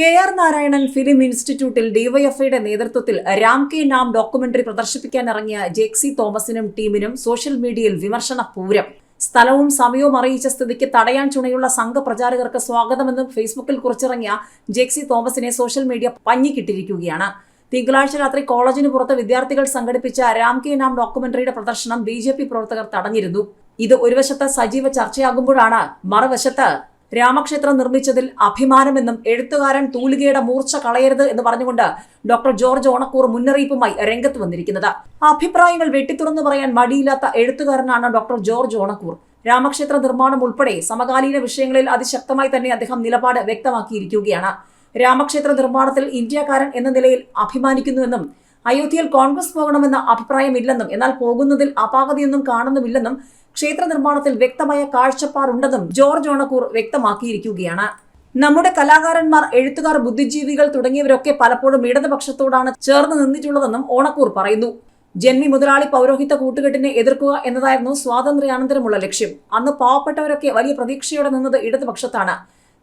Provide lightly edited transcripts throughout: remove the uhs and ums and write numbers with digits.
K R. Narayanan film ഇൻസ്റ്റിറ്റ്യൂട്ടിൽ ഡിവൈഎഫ്ഐയുടെ നേതൃത്വത്തിൽ രാം കെ നാം ഡോക്യുമെന്ററി പ്രദർശിപ്പിക്കാനിറങ്ങിയ ജെക്സി തോമസിനും ടീമിനും സോഷ്യൽ മീഡിയയിൽ വിമർശന പൂരം. സ്ഥലവും സമയവും അറിയിച്ച സ്ഥിതിക്ക് തടയാൻ ചുണയുള്ള സംഘപ്രചാരകർക്ക് സ്വാഗതമെന്നും ഫേസ്ബുക്കിൽ കുറിച്ചിറങ്ങിയ ജെക്സി തോമസിനെ സോഷ്യൽ മീഡിയ പഞ്ഞിക്കിട്ടിരിക്കുകയാണ്. തിങ്കളാഴ്ച രാത്രി കോളേജിന് പുറത്ത് വിദ്യാർത്ഥികൾ സംഘടിപ്പിച്ച രാം കെ നാം ഡോക്യുമെന്ററിയുടെ പ്രദർശനം ബി.ജെ.പി. പ്രവർത്തകർ തടഞ്ഞിരുന്നു. ഇത് ഒരു വശത്ത് സജീവ ചർച്ചയാകുമ്പോഴാണ് മറുവശത്ത് രാമക്ഷേത്രം നിർമ്മിച്ചതിൽ അഭിമാനമെന്നും എഴുത്തുകാരൻ തൂലികയുടെ മൂർച്ച കളയരുത് എന്ന് പറഞ്ഞുകൊണ്ട് ഡോക്ടർ ജോർജ് ഓണക്കൂർ മുന്നറിയിപ്പുമായി രംഗത്ത് വന്നിരിക്കുന്നത്. അഭിപ്രായങ്ങൾ വെട്ടിത്തുറന്നു പറയാൻ മടിയില്ലാത്ത എഴുത്തുകാരനാണ് ഡോക്ടർ ജോർജ് ഓണക്കൂർ. രാമക്ഷേത്ര നിർമ്മാണം ഉൾപ്പെടെ സമകാലീന വിഷയങ്ങളിൽ അതിശക്തമായി തന്നെ അദ്ദേഹം നിലപാട് വ്യക്തമാക്കിയിരിക്കുകയാണ്. രാമക്ഷേത്ര നിർമ്മാണത്തിൽ ഇന്ത്യക്കാരൻ എന്ന നിലയിൽ അഭിമാനിക്കുന്നുവെന്നും അയോധ്യയിൽ കോൺഗ്രസ് പോകണമെന്ന അഭിപ്രായമില്ലെന്നും എന്നാൽ പോകുന്നതിൽ അപാകതയൊന്നും കാണുന്നുമില്ലെന്നും ക്ഷേത്ര നിർമ്മാണത്തിൽ വ്യക്തമായ കാഴ്ചപ്പാടുണ്ടെന്നും ജോർജ് ഓണക്കൂർ വ്യക്തമാക്കിയിരിക്കുകയാണ്. നമ്മുടെ കലാകാരന്മാർ, എഴുത്തുകാർ, ബുദ്ധിജീവികൾ തുടങ്ങിയവരൊക്കെ പലപ്പോഴും ഇടതുപക്ഷത്തോടാണ് ചേർന്ന് നിന്നിട്ടുള്ളതെന്നും ഓണക്കൂർ പറയുന്നു. ജന്മി മുതലാളി പൗരോഹിത്യ കൂട്ടുകെട്ടിനെ എതിർക്കുക എന്നതായിരുന്നു സ്വാതന്ത്ര്യാനന്തരമുള്ള ലക്ഷ്യം. അന്ന് പാവപ്പെട്ടവരൊക്കെ വലിയ പ്രതീക്ഷയോടെ നിന്നത് ഇടതുപക്ഷത്താണ്.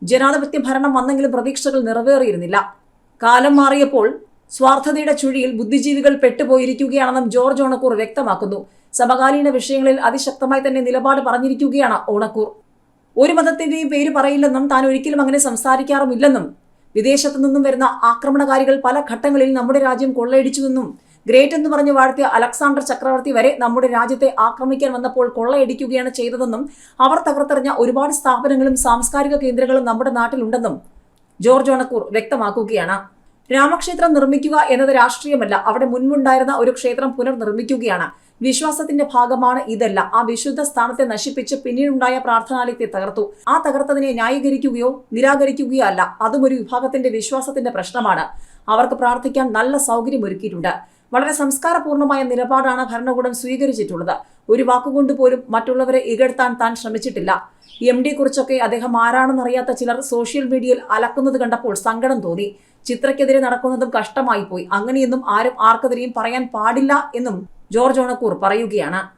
ജനാധിപത്യ ഭരണം വന്നെങ്കിലും പ്രതീക്ഷകൾ നിറവേറിയിരുന്നില്ല. കാലം മാറിയപ്പോൾ സ്വാർത്ഥതയുടെ ചുഴിയിൽ ബുദ്ധിജീവികൾ പെട്ടുപോയിരിക്കുകയാണെന്നും ജോർജ് ഓണക്കൂർ വ്യക്തമാക്കുന്നു. സമകാലീന വിഷയങ്ങളിൽ അതിശക്തമായി തന്നെ നിലപാട് പറഞ്ഞിരിക്കുകയാണ് ഓണക്കൂർ. ഒരു മതത്തിന്റെയും പേര് പറയില്ലെന്നും താൻ ഒരിക്കലും അങ്ങനെ സംസാരിക്കാറുമില്ലെന്നും വിദേശത്തു നിന്നും വരുന്ന ആക്രമണകാരികൾ പല ഘട്ടങ്ങളിൽ നമ്മുടെ രാജ്യം കൊള്ളയടിച്ചുവെന്നും ഗ്രേറ്റ് എന്ന് പറഞ്ഞ് വാഴ്ത്തിയ അലക്സാണ്ടർ ചക്രവർത്തി വരെ നമ്മുടെ രാജ്യത്തെ ആക്രമിക്കാൻ വന്നപ്പോൾ കൊള്ളയടിക്കുകയാണ് ചെയ്തതെന്നും അവർ തകർത്തെറിഞ്ഞ ഒരുപാട് സ്ഥാപനങ്ങളും സാംസ്കാരിക കേന്ദ്രങ്ങളും നമ്മുടെ നാട്ടിലുണ്ടെന്നും ജോർജ് ഓണക്കൂർ വ്യക്തമാക്കുകയാണ്. രാമക്ഷേത്രം നിർമ്മിക്കുക എന്നത് രാഷ്ട്രീയമല്ല, അവിടെ മുൻപുണ്ടായിരുന്ന ഒരു ക്ഷേത്രം പുനർനിർമ്മിക്കുകയാണ്. വിശ്വാസത്തിന്റെ ഭാഗമാണ് ഇതല്ല. ആ വിശുദ്ധ സ്ഥാനത്തെ നശിപ്പിച്ച് പിന്നീടുണ്ടായ പ്രാർത്ഥനാലയത്തെ തകർത്തു. ആ തകർത്തതിനെ ന്യായീകരിക്കുകയോ നിരാകരിക്കുകയോ അല്ല. അതും ഒരു വിഭാഗത്തിന്റെ വിശ്വാസത്തിന്റെ പ്രശ്നമാണ്. അവർക്ക് പ്രാർത്ഥിക്കാൻ നല്ല സൗകര്യം ഒരുക്കിയിട്ടുണ്ട്. വളരെ സംസ്കാരപൂർണമായ നിലപാടാണ് ഭരണകൂടം സ്വീകരിച്ചിട്ടുള്ളത്. ഒരു വാക്കുകൊണ്ട് പോലും മറ്റുള്ളവരെ ഇകഴ്ത്താൻ താൻ ശ്രമിച്ചിട്ടില്ല. എം.ഡിയെ കുറിച്ചൊക്കെ അദ്ദേഹം ആരാണെന്നറിയാത്ത ചിലർ സോഷ്യൽ മീഡിയയിൽ അലക്കുന്നത് കണ്ടപ്പോൾ സങ്കടം തോന്നി. ചിത്രയ്ക്കെതിരെ നടക്കുന്നതും കഷ്ടമായി പോയി. അങ്ങനെയൊന്നും ആരും ആർക്കെതിരെയും പറയാൻ പാടില്ല എന്നും ജോർജ് ഓണക്കൂർ പറയുകയാണ്.